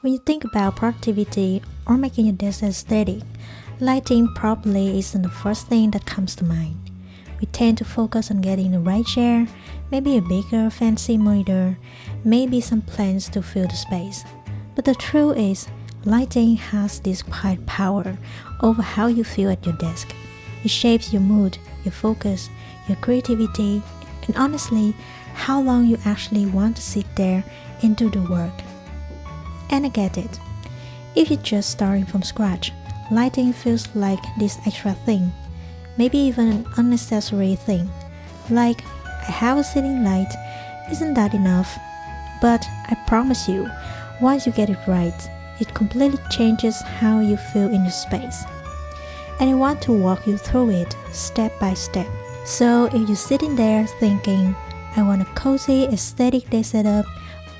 When you think about productivity or making your desk aesthetic, lighting properly isn't the first thing that comes to mind. We tend to focus on getting the right chair, maybe a bigger fancy monitor, maybe some plants to fill the space. But the truth is, lighting has this quiet power over how you feel at your desk. It shapes your mood, your focus, your creativity, and honestly, how long you actually want to sit there and do the work. And I get it. If you're just starting from scratch, lighting feels like this extra thing, maybe even an unnecessary thing. Like, I have a ceiling light, isn't that enough? But I promise you, once you get it right, it completely changes how you feel in your space. And I want to walk you through it step by step. So if you're sitting there thinking, I want a cozy aesthetic day setup,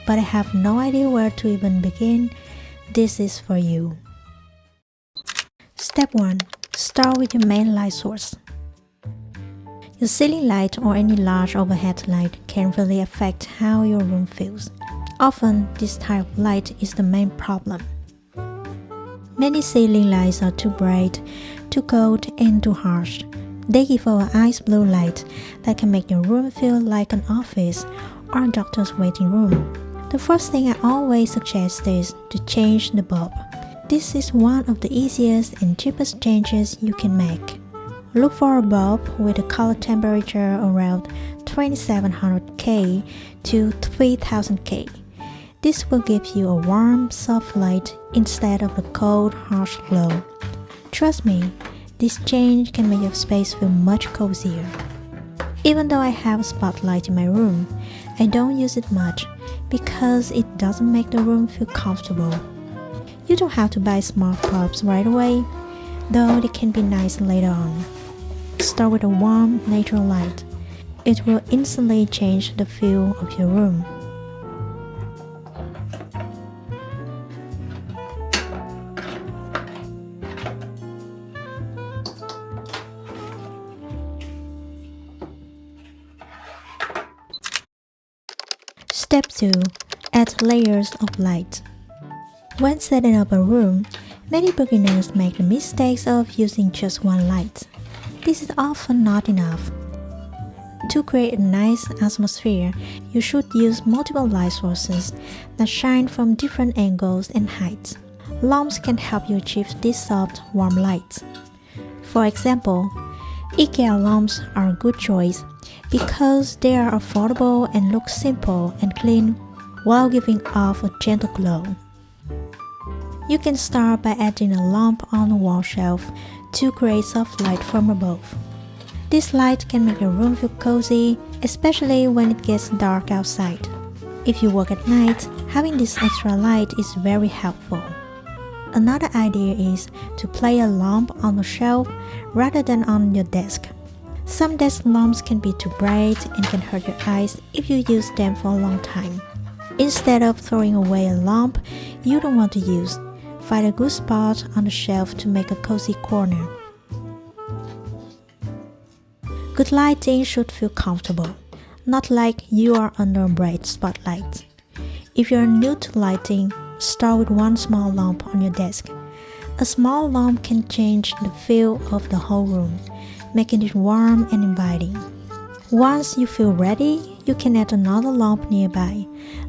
but I have no idea where to even begin, this is for you. Step 1. Start with your main light source. Your ceiling light or any large overhead light can really affect how your room feels. Often, this type of light is the main problem. Many ceiling lights are too bright, too cold, and too harsh. They give off an ice blue light that can make your room feel like an office or a doctor's waiting room. The first thing I always suggest is to change the bulb. This is one of the easiest and cheapest changes you can make. Look for a bulb with a color temperature around 2700 K to 3000 K. This will give you a warm, soft light instead of the cold, harsh glow. Trust me, this change can make your space feel much cozier. Even though I have a spotlight in my room, I don't use it much because it doesn't make the room feel comfortable. You don't have to buy smart bulbs right away, though they can be nice later on. Start with a warm, natural light. It will instantly change the feel of your room. Step 2. Add layers of light. When setting up a room, many beginners make the mistakes of using just one light. This is often not enough. To create a nice atmosphere, you should use multiple light sources that shine from different angles and heights. Lamps can help you achieve this soft, warm light. For example, IKEA lamps are a good choice because they are affordable and look simple and clean while giving off a gentle glow. You can start by adding a lamp on the wall shelf to create soft light from above. This light can make your room feel cozy, especially when it gets dark outside. If you work at night, having this extra light is very helpful. Another idea is to place a lamp on the shelf rather than on your desk. Some desk lamps can be too bright and can hurt your eyes if you use them for a long time. Instead of throwing away a lamp you don't want to use, find a good spot on the shelf to make a cozy corner. Good lighting should feel comfortable, not like you are under a bright spotlight. If you are new to lighting, start with one small lamp on your desk. A small lamp can change the feel of the whole room, making it warm and inviting. Once you feel ready, you can add another lamp nearby,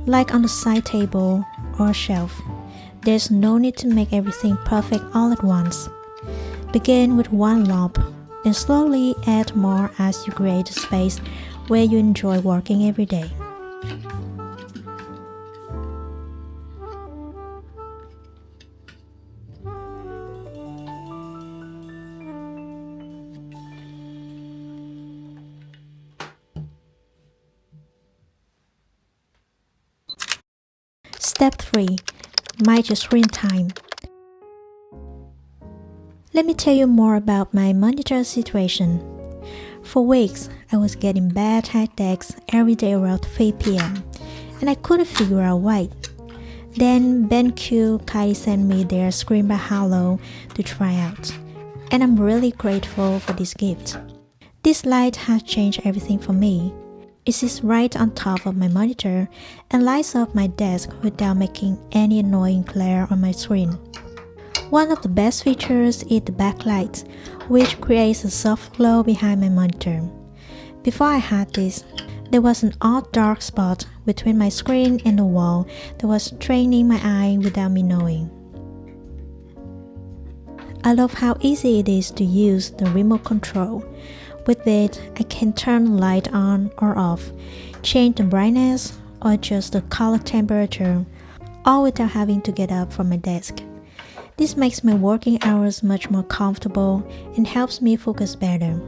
like on the side table or a shelf. There's no need to make everything perfect all at once. Begin with one lamp, then slowly add more as you create a space where you enjoy working every day. Step 3. Manage your screen time. Let me tell you more about my monitor situation. For weeks, I was getting bad headaches every day around 3 p.m. and I couldn't figure out why. Then BenQ kindly sent me their Screen by Halo to try out, and I'm really grateful for this gift. This light has changed everything for me. It sits right on top of my monitor and lights up my desk without making any annoying glare on my screen. One of the best features is the backlight, which creates a soft glow behind my monitor. Before I had this, there was an odd dark spot between my screen and the wall that was straining my eye without me knowing. I love how easy it is to use the remote control. With it, I can turn the light on or off, change the brightness, or adjust the color temperature, all without having to get up from my desk. This makes my working hours much more comfortable and helps me focus better.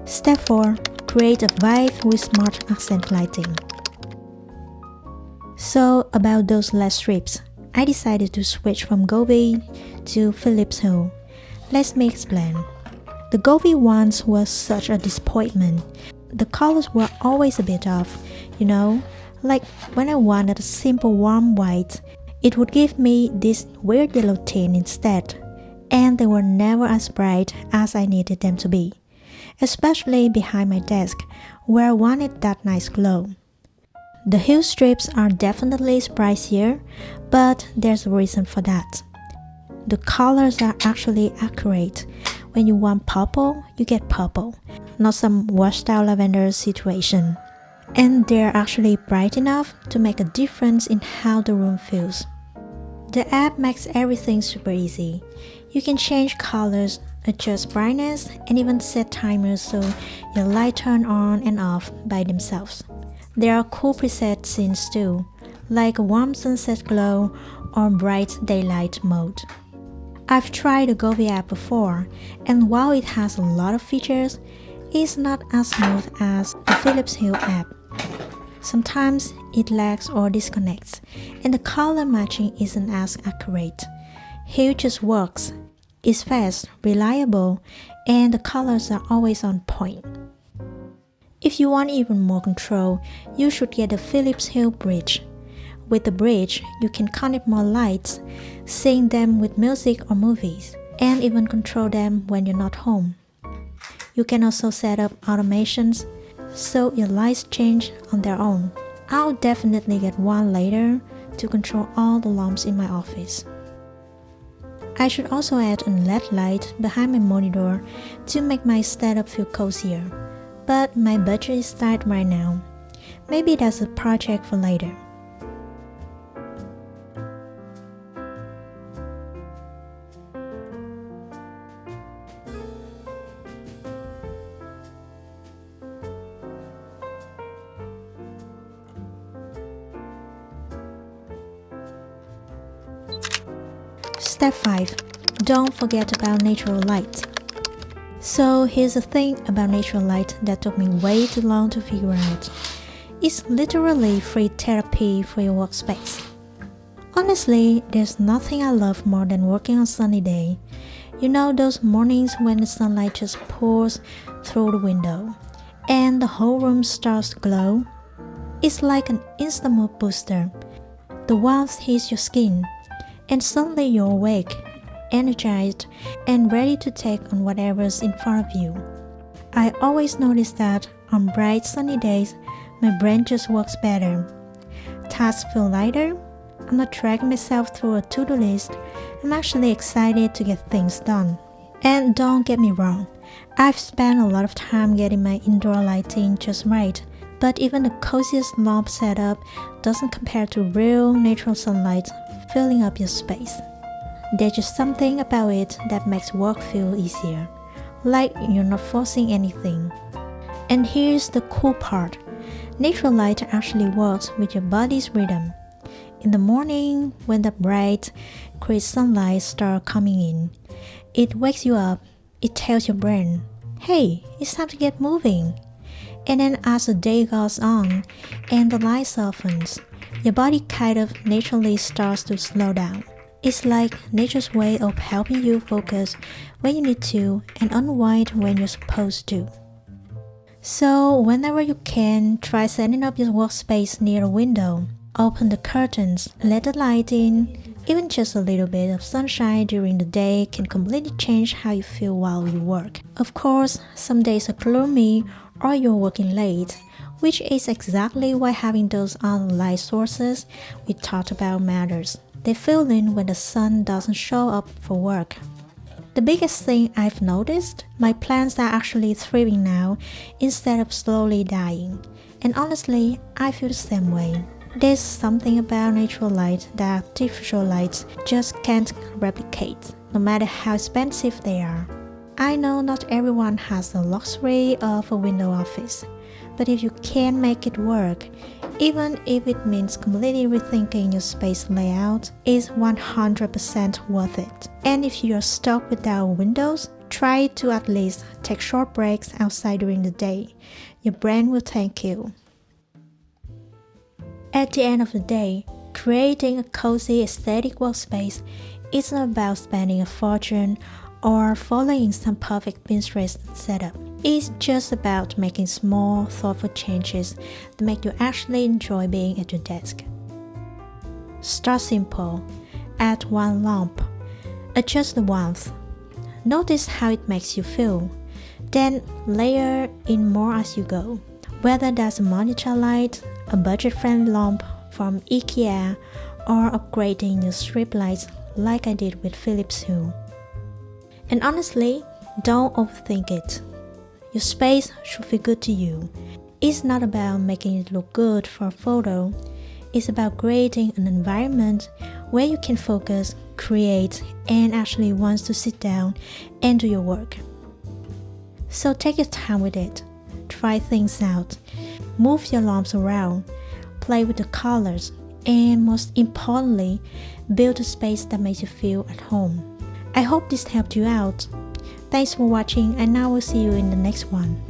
Step 4. Create a vibe with smart accent lighting. So, about those last strips, I decided to switch from Gobi to Philips Hue. Let me explain. The Gobi ones was such a disappointment. The colors were always a bit off, like when I wanted a simple warm white, it would give me this weird yellow tint instead, and they were never as bright as I needed them to be, especially behind my desk where I wanted that nice glow. The hue strips are definitely pricier, but there's a reason for that. The colors are actually accurate. When you want purple, you get purple, not some washed out lavender situation. And they're actually bright enough to make a difference in how the room feels. The app makes everything super easy. You can change colors, adjust brightness, and even set timers so your light turn on and off by themselves. There are cool preset scenes too, like a warm sunset glow or bright daylight mode. I've tried the Gobi app before, and while it has a lot of features, it's not as smooth as the Philips Hue app. Sometimes it lags or disconnects, and the color matching isn't as accurate. Hue just works. It's fast, reliable, and the colors are always on point. If you want even more control, you should get the Philips Hue bridge. With the bridge, you can connect more lights, sync them with music or movies, and even control them when you're not home. You can also set up automations so your lights change on their own. I'll definitely get one later to control all the lamps in my office. I should also add a LED light behind my monitor to make my setup feel cozier, but my budget is tight right now. Maybe that's a project for later. Step 5. Don't forget about natural light. So here's the thing about natural light that took me way too long to figure out. It's literally free therapy for your workspace. Honestly, there's nothing I love more than working on a sunny day. You know those mornings when the sunlight just pours through the window and the whole room starts to glow? It's like an instant mood booster. The warmth hits your skin, and suddenly you're awake, energized, and ready to take on whatever's in front of you. I always notice that on bright sunny days, my brain just works better. Tasks feel lighter, I'm not dragging myself through a to-do list, I'm actually excited to get things done. And don't get me wrong, I've spent a lot of time getting my indoor lighting just right, but even the coziest lamp setup doesn't compare to real natural sunlight filling up your space. There's just something about it that makes work feel easier, like you're not forcing anything. And here's the cool part. Natural light actually works with your body's rhythm. In the morning, when the bright, crisp sunlight starts coming in, it wakes you up. It tells your brain, hey, it's time to get moving. And then as the day goes on and the light softens, your body kind of naturally starts to slow down. It's like nature's way of helping you focus when you need to and unwind when you're supposed to. So whenever you can, try setting up your workspace near a window. Open the curtains, let the light in. Even just a little bit of sunshine during the day can completely change how you feel while you work. Of course, some days are gloomy or you're working late, which is exactly why having those other light sources we talked about matters. They fill in when the sun doesn't show up for work. The biggest thing I've noticed, my plants are actually thriving now instead of slowly dying. And honestly, I feel the same way. There's something about natural light that artificial lights just can't replicate, no matter how expensive they are. I know not everyone has the luxury of a window office, but if you can make it work, even if it means completely rethinking your space layout, it's 100% worth it. And if you're stuck without windows, try to at least take short breaks outside during the day. Your brain will thank you. At the end of the day, creating a cozy aesthetic workspace isn't about spending a fortune or following some perfect Pinterest setup. It's just about making small, thoughtful changes that make you actually enjoy being at your desk. Start simple. Add one lamp. Adjust the warmth. Notice how it makes you feel. Then layer in more as you go. Whether that's a monitor light, a budget-friendly lamp from IKEA, or upgrading your strip lights like I did with Philips Hue. And honestly, don't overthink it. Your space should feel good to you. It's not about making it look good for a photo. It's about creating an environment where you can focus, create, and actually wants to sit down and do your work. So take your time with it. Try things out. Move your lamps around. Play with the colors. And most importantly, build a space that makes you feel at home. I hope this helped you out. Thanks for watching, and I will see you in the next one.